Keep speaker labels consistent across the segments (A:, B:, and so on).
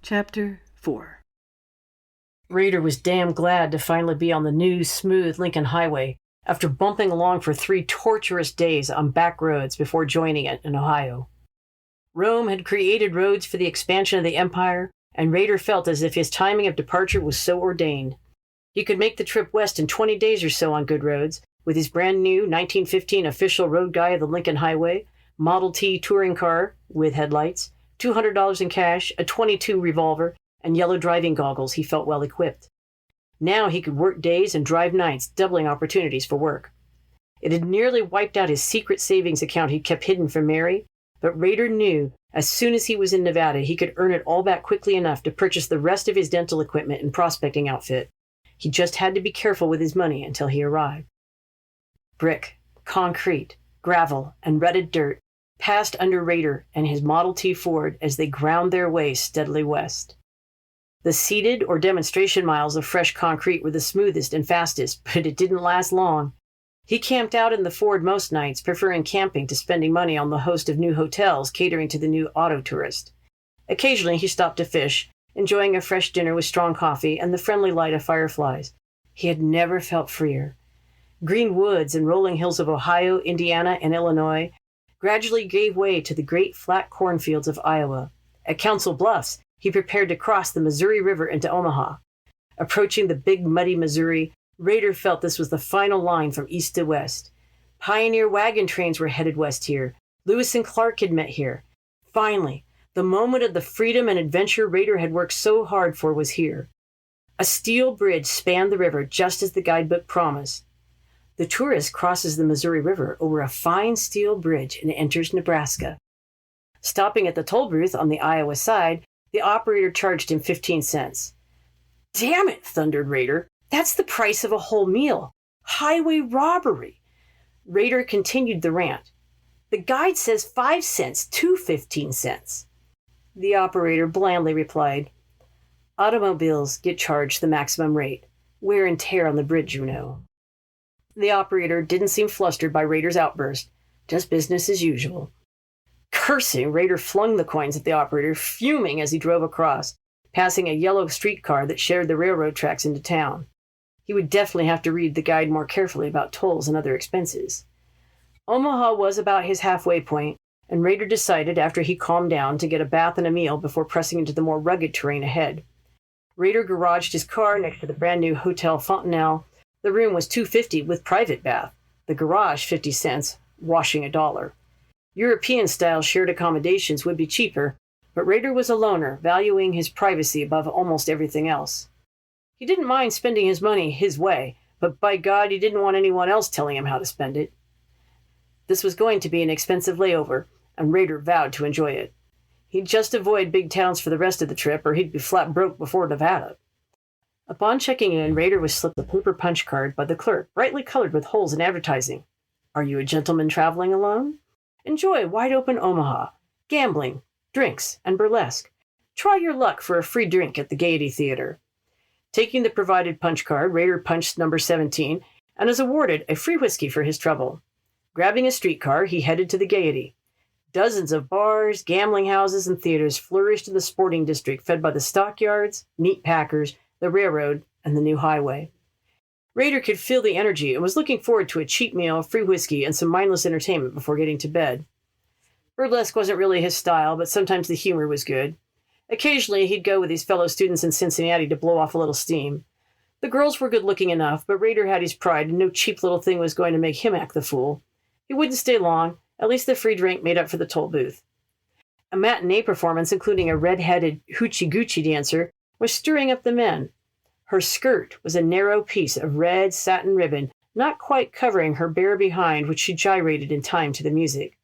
A: Chapter 4.
B: Raider was damn glad to finally be on the new, smooth Lincoln Highway after bumping along for 3 torturous days on back roads before joining it in Ohio. Rome had created roads for the expansion of the empire, and Raider felt as if his timing of departure was so ordained. He could make the trip west in 20 days or so on good roads, with his brand new 1915 official road guy of the Lincoln Highway, Model T touring car with headlights, $200 in cash, a .22 revolver, and yellow driving goggles. He felt well equipped. Now he could work days and drive nights, doubling opportunities for work. It had nearly wiped out his secret savings account he'd kept hidden from Mary, but Raider knew as soon as he was in Nevada he could earn it all back quickly enough to purchase the rest of his dental equipment and prospecting outfit. He just had to be careful with his money until he arrived. Brick, concrete, gravel, and rutted dirt passed under Raider and his Model T Ford as they ground their way steadily west. The seeded or demonstration miles of fresh concrete were the smoothest and fastest, but it didn't last long. He camped out in the Ford most nights, preferring camping to spending money on the host of new hotels catering to the new auto tourist. Occasionally he stopped to fish, enjoying a fresh dinner with strong coffee and the friendly light of fireflies. He had never felt freer. Green woods and rolling hills of Ohio, Indiana, and Illinois gradually gave way to the great flat cornfields of Iowa. At Council Bluffs, he prepared to cross the Missouri River into Omaha. Approaching the big, muddy Missouri, Raider felt this was the final line from east to west. Pioneer wagon trains were headed west here. Lewis and Clark had met here. Finally, the moment of the freedom and adventure Raider had worked so hard for was here. A steel bridge spanned the river just as the guidebook promised. The tourist crosses the Missouri River over a fine steel bridge and enters Nebraska. Stopping at the toll booth on the Iowa side, the operator charged him 15 cents. "Damn it," thundered Raider. "That's the price of a whole meal. Highway robbery." Raider continued the rant. "The guide says 5 cents to 15 cents. The operator blandly replied, "Automobiles get charged the maximum rate. Wear and tear on the bridge, you know." The operator didn't seem flustered by Raider's outburst. Just business as usual. Cursing, Raider flung the coins at the operator, fuming as he drove across, passing a yellow streetcar that shared the railroad tracks into town. He would definitely have to read the guide more carefully about tolls and other expenses. Omaha was about his halfway point, and Raider decided, after he calmed down, to get a bath and a meal before pressing into the more rugged terrain ahead. Raider garaged his car next to the brand-new Hotel Fontanelle. The room was $250 with private bath, the garage 50 cents, washing $1. European-style shared accommodations would be cheaper, but Raider was a loner, valuing his privacy above almost everything else. He didn't mind spending his money his way, but by God, he didn't want anyone else telling him how to spend it. This was going to be an expensive layover, and Raider vowed to enjoy it. He'd just avoid big towns for the rest of the trip, or he'd be flat broke before Nevada. Upon checking in, Raider was slipped a paper punch card by the clerk, brightly colored with holes in advertising. "Are you a gentleman traveling alone? Enjoy wide-open Omaha, gambling, drinks, and burlesque. Try your luck for a free drink at the Gaiety Theater." Taking the provided punch card, Raider punched number 17 and was awarded a free whiskey for his trouble. Grabbing a streetcar, he headed to the Gaiety. Dozens of bars, gambling houses, and theaters flourished in the sporting district, fed by the stockyards, meat packers, the railroad, and the new highway. Raider could feel the energy and was looking forward to a cheap meal, free whiskey, and some mindless entertainment before getting to bed. Burlesque wasn't really his style, but sometimes the humor was good. Occasionally, he'd go with his fellow students in Cincinnati to blow off a little steam. The girls were good-looking enough, but Raider had his pride, and no cheap little thing was going to make him act the fool. He wouldn't stay long. At least the free drink made up for the toll booth. A matinee performance, including a red-headed hoochie-goochie dancer, was stirring up the men. Her skirt was a narrow piece of red satin ribbon, not quite covering her bare behind, which she gyrated in time to the music.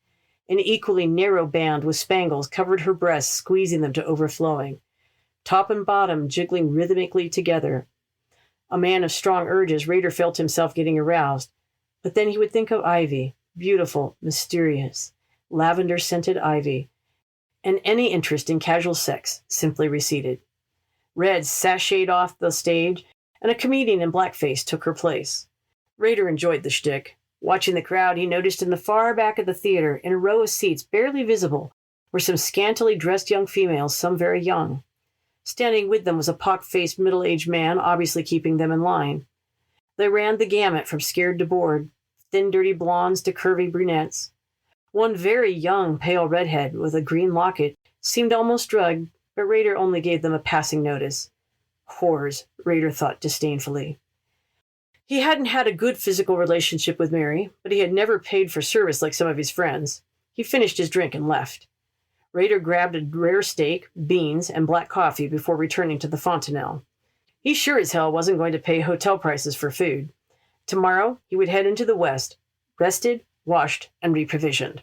B: An equally narrow band with spangles covered her breasts, squeezing them to overflowing. Top and bottom jiggling rhythmically together. A man of strong urges, Raider felt himself getting aroused. But then he would think of Ivy, beautiful, mysterious, lavender-scented Ivy, and any interest in casual sex simply receded. Red sashayed off the stage, and a comedian in blackface took her place. Raider enjoyed the shtick. Watching the crowd, he noticed in the far back of the theater, in a row of seats barely visible, were some scantily dressed young females, some very young. Standing with them was a pock-faced middle-aged man, obviously keeping them in line. They ran the gamut from scared to bored, thin, dirty blondes to curvy brunettes. One very young, pale redhead with a green locket seemed almost drugged, but Rader only gave them a passing notice. Whores, Rader thought disdainfully. He hadn't had a good physical relationship with Mary, but he had never paid for service like some of his friends. He finished his drink and left. Rader grabbed a rare steak, beans, and black coffee before returning to the Fontanelle. He sure as hell wasn't going to pay hotel prices for food. Tomorrow, he would head into the West, rested, washed, and reprovisioned.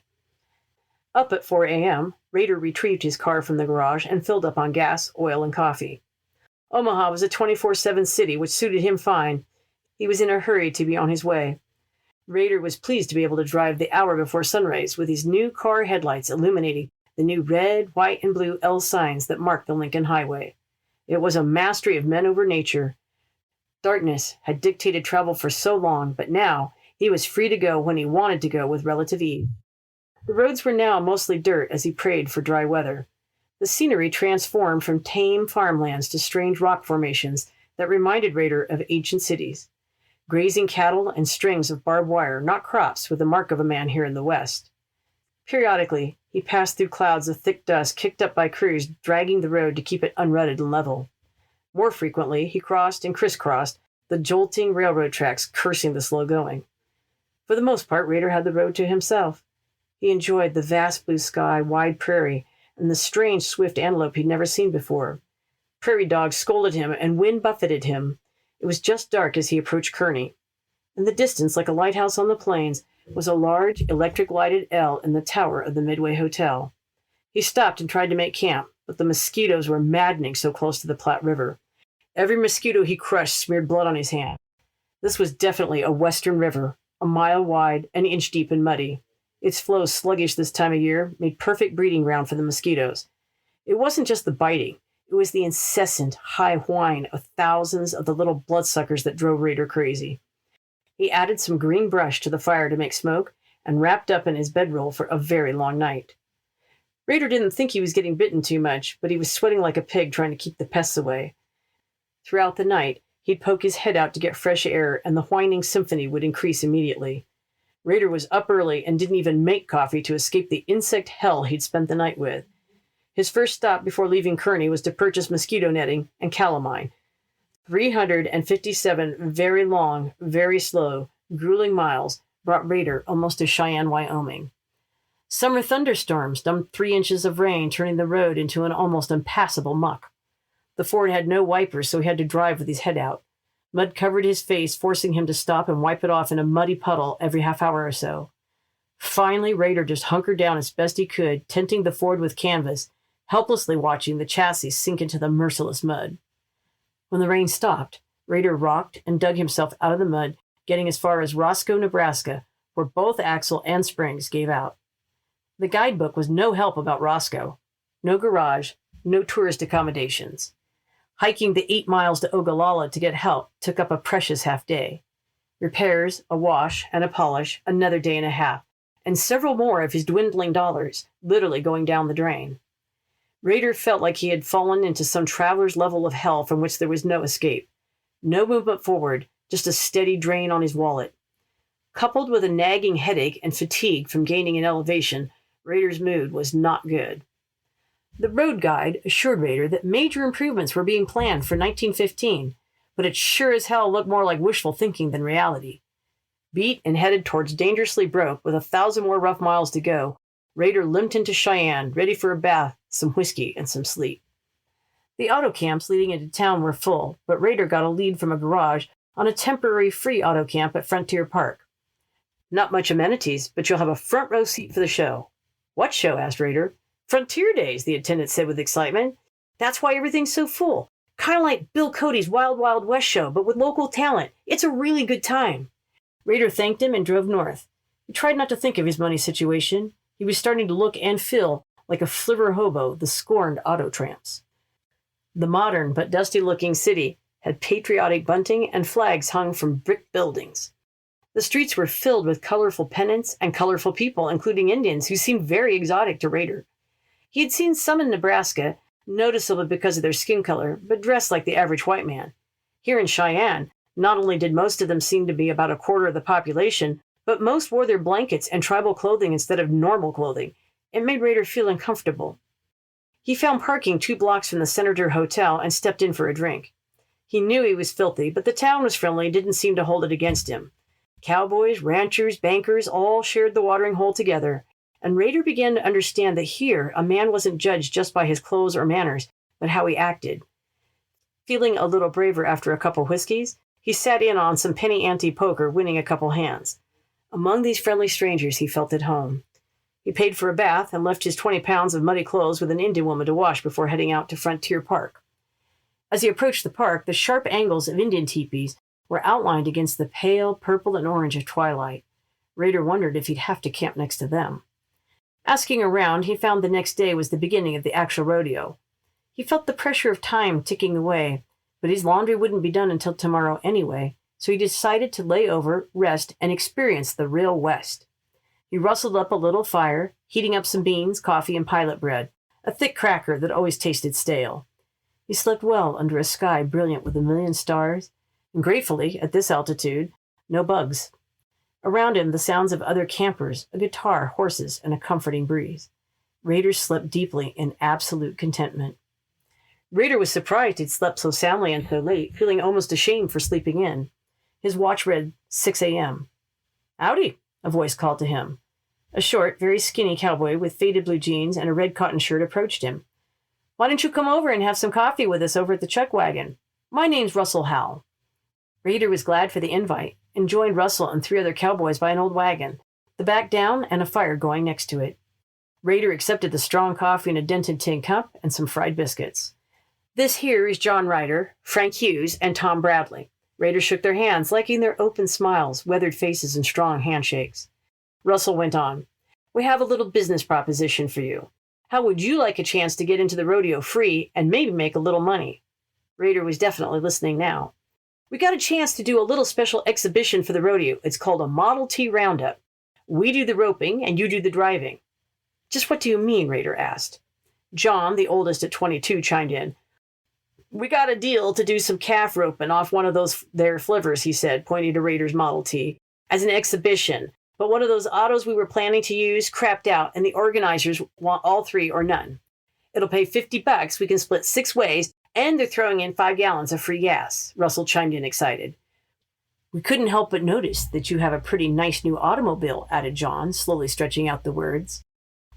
B: Up at 4 a.m., Rader retrieved his car from the garage and filled up on gas, oil, and coffee. Omaha was a 24/7 city, which suited him fine. He was in a hurry to be on his way. Rader was pleased to be able to drive the hour before sunrise with his new car headlights illuminating the new red, white, and blue L signs that marked the Lincoln Highway. It was a mastery of men over nature. Darkness had dictated travel for so long, but now he was free to go when he wanted to go with relative ease. The roads were now mostly dirt as he prayed for dry weather. The scenery transformed from tame farmlands to strange rock formations that reminded Rader of ancient cities. Grazing cattle and strings of barbed wire, not crops with the mark of a man here in the West. Periodically, he passed through clouds of thick dust kicked up by crews dragging the road to keep it unrutted and level. More frequently, he crossed and crisscrossed the jolting railroad tracks, cursing the slow going. For the most part, Rader had the road to himself. He enjoyed the vast blue sky, wide prairie, and the strange swift antelope he'd never seen before. Prairie dogs scolded him and wind buffeted him. It was just dark as he approached Kearney. In the distance, like a lighthouse on the plains, was a large, electric-lighted L in the tower of the Midway Hotel. He stopped and tried to make camp, but the mosquitoes were maddening so close to the Platte River. Every mosquito he crushed smeared blood on his hand. This was definitely a western river, a mile wide, an inch deep and muddy. Its flow, sluggish this time of year, made perfect breeding ground for the mosquitoes. It wasn't just the biting. It was the incessant high whine of thousands of the little bloodsuckers that drove Rader crazy. He added some green brush to the fire to make smoke and wrapped up in his bedroll for a very long night. Rader didn't think he was getting bitten too much, but he was sweating like a pig trying to keep the pests away. Throughout the night, he'd poke his head out to get fresh air, and the whining symphony would increase immediately. Rader was up early and didn't even make coffee to escape the insect hell he'd spent the night with. His first stop before leaving Kearney was to purchase mosquito netting and calamine. 357 very long, very slow, grueling miles brought Rader almost to Cheyenne, Wyoming. Summer thunderstorms dumped 3 inches of rain, turning the road into an almost impassable muck. The Ford had no wipers, so he had to drive with his head out. Mud covered his face, forcing him to stop and wipe it off in a muddy puddle every half hour or so. Finally, Rader just hunkered down as best he could, tenting the Ford with canvas, helplessly watching the chassis sink into the merciless mud. When the rain stopped, Rader rocked and dug himself out of the mud, getting as far as Roscoe, Nebraska, where both axle and springs gave out. The guidebook was no help about Roscoe. No garage, no tourist accommodations. Hiking the 8 miles to Ogallala to get help took up a precious half day. Repairs, a wash, and a polish, another day and a half, and several more of his dwindling dollars, literally going down the drain. Rader felt like he had fallen into some traveler's level of hell from which there was no escape. No movement forward, just a steady drain on his wallet. Coupled with a nagging headache and fatigue from gaining in elevation, Rader's mood was not good. The road guide assured Rader that major improvements were being planned for 1915, but it sure as hell looked more like wishful thinking than reality. Beat and headed towards Dangerously Broke with 1,000 more rough miles to go, Rader limped into Cheyenne, ready for a bath, some whiskey, and some sleep. The auto camps leading into town were full, but Rader got a lead from a garage on a temporary free auto camp at Frontier Park. Not much amenities, but you'll have a front row seat for the show. What show? Asked Rader. Frontier Days, the attendant said with excitement. That's why everything's so full. Kind of like Bill Cody's Wild Wild West show, but with local talent. It's a really good time. Rader thanked him and drove north. He tried not to think of his money situation. He was starting to look and feel like a flivver hobo, the scorned auto tramps. The modern but dusty-looking city had patriotic bunting and flags hung from brick buildings. The streets were filled with colorful pennants and colorful people, including Indians who seemed very exotic to Rader. He had seen some in Nebraska, noticeable because of their skin color, but dressed like the average white man. Here in Cheyenne, not only did most of them seem to be about a quarter of the population, but most wore their blankets and tribal clothing instead of normal clothing. It made Rader feel uncomfortable. He found parking 2 blocks from the Senator Hotel and stepped in for a drink. He knew he was filthy, but the town was friendly and didn't seem to hold it against him. Cowboys, ranchers, bankers all shared the watering hole together, and Rader began to understand that here a man wasn't judged just by his clothes or manners, but how he acted. Feeling a little braver after a couple whiskeys, he sat in on some penny ante poker, winning a couple hands. Among these friendly strangers, he felt at home. He paid for a bath and left his 20 pounds of muddy clothes with an Indian woman to wash before heading out to Frontier Park. As he approached the park, the sharp angles of Indian teepees were outlined against the pale purple and orange of twilight. Rader wondered if he'd have to camp next to them. Asking around, he found the next day was the beginning of the actual rodeo. He felt the pressure of time ticking away, but his laundry wouldn't be done until tomorrow anyway, so he decided to lay over, rest, and experience the real West. He rustled up a little fire, heating up some beans, coffee, and pilot bread, a thick cracker that always tasted stale. He slept well under a sky brilliant with a million stars, and gratefully, at this altitude, no bugs. Around him, the sounds of other campers, a guitar, horses, and a comforting breeze. Rader slept deeply in absolute contentment. Rader was surprised he'd slept so soundly and so late, feeling almost ashamed for sleeping in. His watch read 6 a.m. "Howdy," a voice called to him. A short, very skinny cowboy with faded blue jeans and a red cotton shirt approached him. "Why don't you come over and have some coffee with us over at the Chuck Wagon? My name's Russell Howell." Rader was glad for the invite and joined Russell and 3 other cowboys by an old wagon, the back down and a fire going next to it. Rader accepted the strong coffee in a dented tin cup and some fried biscuits. "This here is John Ryder, Frank Hughes, and Tom Bradley." Rader shook their hands, liking their open smiles, weathered faces, and strong handshakes. Russell went on, "We have a little business proposition for you. How would you like a chance to get into the rodeo free and maybe make a little money?" Rader was definitely listening now. "We got a chance to do a little special exhibition for the rodeo. It's called a Model T Roundup. We do the roping and you do the driving." "Just what do you mean?" Rader asked. John, the oldest at 22, chimed in. "We got a deal to do some calf roping off one of those there flivvers," he said, pointing to Rader's Model T, "as an exhibition. But one of those autos we were planning to use crapped out, and the organizers want all 3 or none. It'll pay $50. We can split 6 ways, and they're throwing in 5 gallons of free gas." Russell chimed in excited. "We couldn't help but notice that you have a pretty nice new automobile," added John, slowly stretching out the words.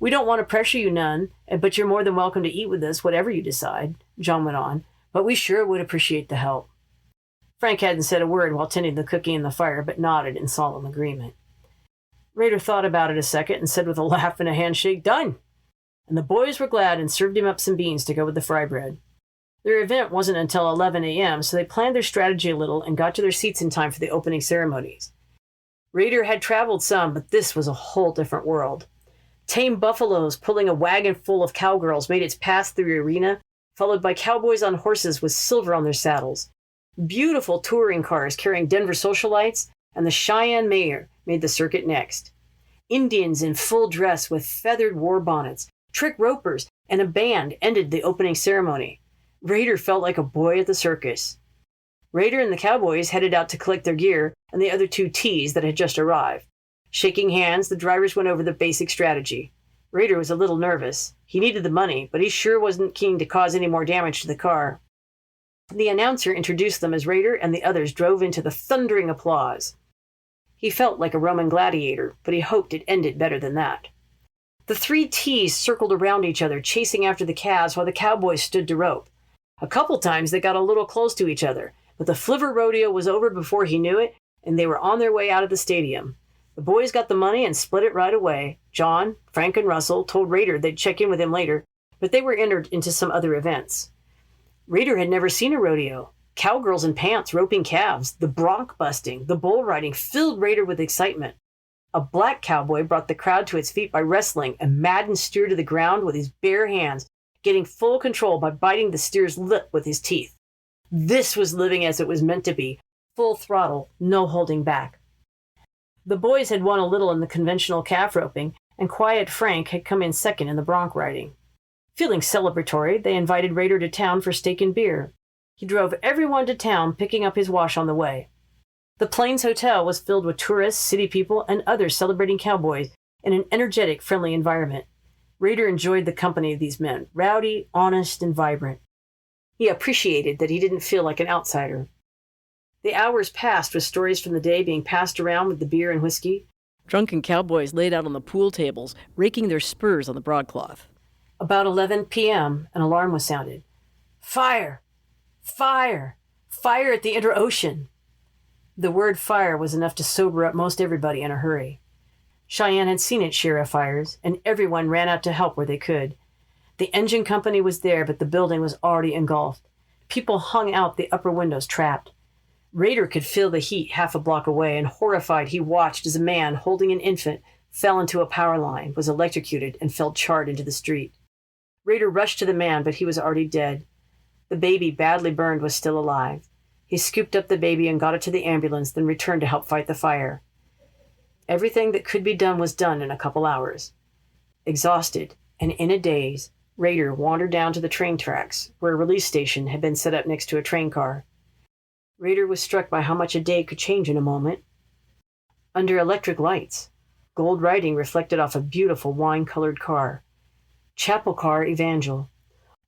B: "We don't want to pressure you none, but you're more than welcome to eat with us, whatever you decide," John went on. "But we sure would appreciate the help." Frank hadn't said a word while tending the cookie in the fire, but nodded in solemn agreement. Rader thought about it a second and said with a laugh and a handshake, "Done!" And the boys were glad and served him up some beans to go with the fry bread. Their event wasn't until 11 a.m., so they planned their strategy a little and got to their seats in time for the opening ceremonies. Rader had traveled some, but this was a whole different world. Tame buffaloes pulling a wagon full of cowgirls made its pass through the arena, followed by cowboys on horses with silver on their saddles. Beautiful touring cars carrying Denver socialites and the Cheyenne mayor made the circuit next. Indians in full dress with feathered war bonnets, trick ropers, and a band ended the opening ceremony. Rader felt like a boy at the circus. Rader and the cowboys headed out to collect their gear and the other 2 T's that had just arrived. Shaking hands, the drivers went over the basic strategy. Rader was a little nervous. He needed the money, but he sure wasn't keen to cause any more damage to the car. The announcer introduced them as Rader and the others drove into the thundering applause. He felt like a Roman gladiator, but he hoped it ended better than that. The 3 T's circled around each other, chasing after the calves while the cowboys stood to rope. A couple times they got a little close to each other, but the flivver rodeo was over before he knew it, and they were on their way out of the stadium. The boys got the money and split it right away. John, Frank, and Russell told Rader they'd check in with him later, but they were entered into some other events. Rader had never seen a rodeo. Cowgirls in pants roping calves, the bronc busting, the bull riding filled Rader with excitement. A black cowboy brought the crowd to its feet by wrestling a maddened steer to the ground with his bare hands, getting full control by biting the steer's lip with his teeth. This was living as it was meant to be, full throttle, no holding back. The boys had won a little in the conventional calf roping, and Quiet Frank had come in second in the bronc riding. Feeling celebratory, they invited Rader to town for steak and beer. He drove everyone to town, picking up his wash on the way. The Plains Hotel was filled with tourists, city people, and others celebrating cowboys in an energetic, friendly environment. Rader enjoyed the company of these men, rowdy, honest, and vibrant. He appreciated that he didn't feel like an outsider. The hours passed with stories from the day being passed around with the beer and whiskey.
A: Drunken cowboys laid out on the pool tables, raking their spurs on the broadcloth.
B: About 11 p.m., an alarm was sounded. Fire! Fire! Fire at the Inter-Ocean! The word fire was enough to sober up most everybody in a hurry. Cheyenne had seen its share of fires, and everyone ran out to help where they could. The engine company was there, but the building was already engulfed. People hung out the upper windows, trapped. Rader could feel the heat half a block away, and horrified he watched as a man holding an infant fell into a power line, was electrocuted, and fell charred into the street. Rader rushed to the man, but he was already dead. The baby, badly burned, was still alive. He scooped up the baby and got it to the ambulance, then returned to help fight the fire. Everything that could be done was done in a couple hours. Exhausted and in a daze, Rader wandered down to the train tracks, where a release station had been set up next to a train car. Rader was struck by how much a day could change in a moment. Under electric lights, gold writing reflected off a beautiful wine-colored car. Chapel Car Evangel.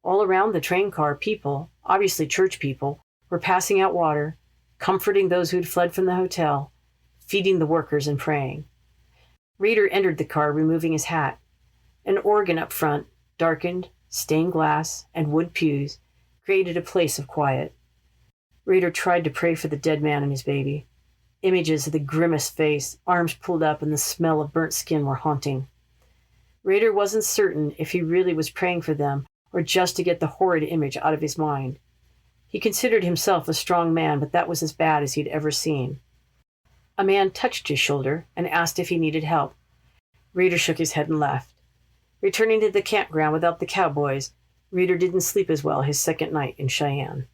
B: All around the train car, people, obviously church people, were passing out water, comforting those who had fled from the hotel, feeding the workers and praying. Rader entered the car, removing his hat. An organ up front, darkened, stained glass, and wood pews, created a place of quiet. Rader tried to pray for the dead man and his baby. Images of the grimmest face, arms pulled up, and the smell of burnt skin were haunting. Rader wasn't certain if he really was praying for them or just to get the horrid image out of his mind. He considered himself a strong man, but that was as bad as he'd ever seen. A man touched his shoulder and asked if he needed help. Rader shook his head and left. Returning to the campground without the cowboys, Rader didn't sleep as well his second night in Cheyenne.